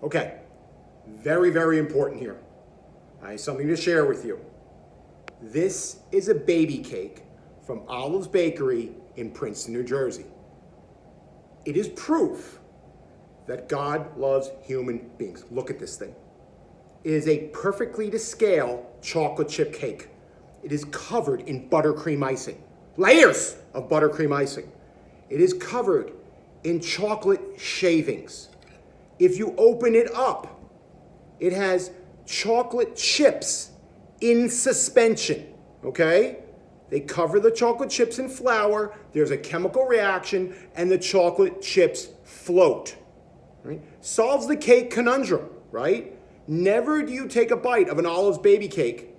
Okay, very, very important here. I have something to share with you. This is a baby cake from Olive's Bakery in Princeton, New Jersey. It is proof that God loves human beings. Look at this thing. It is a perfectly to scale chocolate chip cake. It is covered in buttercream icing. Layers of buttercream icing. It is covered in chocolate shavings. If you open it up, it has chocolate chips in suspension, okay? They cover the chocolate chips in flour, there's a chemical reaction, and the chocolate chips float, right? Solves the cake conundrum, right? Never do you take a bite of an Olive's baby cake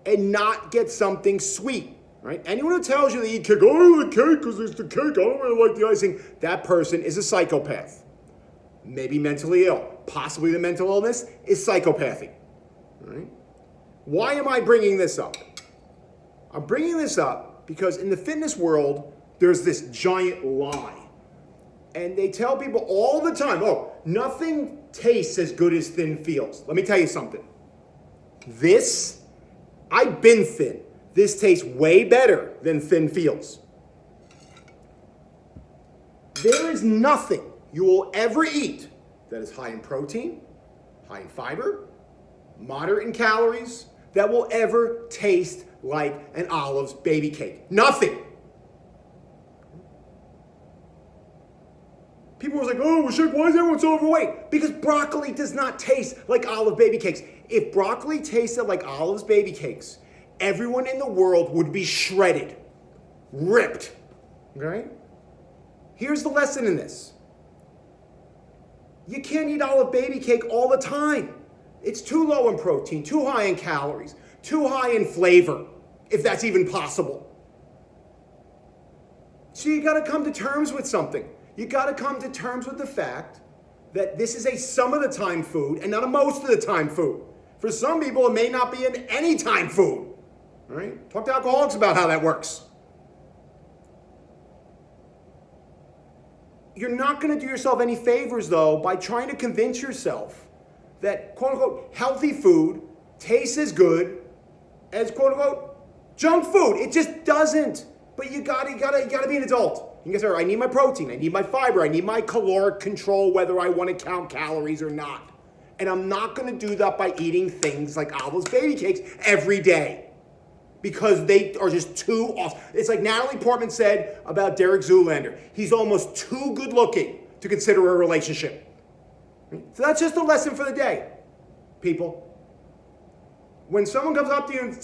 and not get something sweet, right? Anyone who tells you they eat cake, oh, the cake, because it's the cake, I don't really like the icing, that person is a psychopath. Maybe mentally ill. Possibly the mental illness is psychopathy, right? Why am I bringing this up? I'm bringing this up because in the fitness world, there's this giant lie. And they tell people all the time, oh, nothing tastes as good as thin feels. Let me tell you something. I've been thin. This tastes way better than thin feels. There is nothing you will ever eat that is high in protein, high in fiber, moderate in calories, that will ever taste like an Olive's baby cake. Nothing. People were like, oh, Shank, why is everyone so overweight? Because broccoli does not taste like Olive baby cakes. If broccoli tasted like Olive's baby cakes, everyone in the world would be shredded, ripped, okay? Here's the lesson in this. You can't eat Olive baby cake all the time. It's too low in protein, too high in calories, too high in flavor, if that's even possible. So you gotta come to terms with something. You gotta come to terms with the fact that this is a some of the time food and not a most of the time food. For some people, it may not be an anytime food. All right? Talk to alcoholics about how that works. You're not gonna do yourself any favors, though, by trying to convince yourself that, quote unquote, healthy food tastes as good as, quote unquote, junk food. It just doesn't. But you gotta be an adult. You can say, I need my protein, I need my fiber, I need my caloric control, whether I want to count calories or not. And I'm not gonna do that by eating things like Olive's baby cakes every day. Because they are just too awesome. It's like Natalie Portman said about Derek Zoolander. He's almost too good looking to consider a relationship. So that's just a lesson for the day, people. When someone comes up to you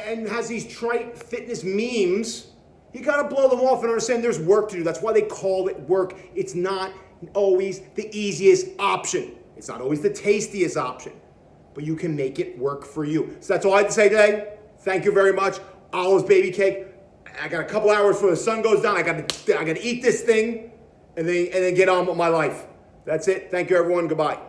and has these trite fitness memes, you gotta blow them off and understand there's work to do. That's why they call it work. It's not always the easiest option. It's not always the tastiest option, but you can make it work for you. So that's all I have to say today. Thank you very much. Olive's baby cake. I got a couple hours before the sun goes down. I gotta eat this thing and then get on with my life. That's it. Thank you, everyone. Goodbye.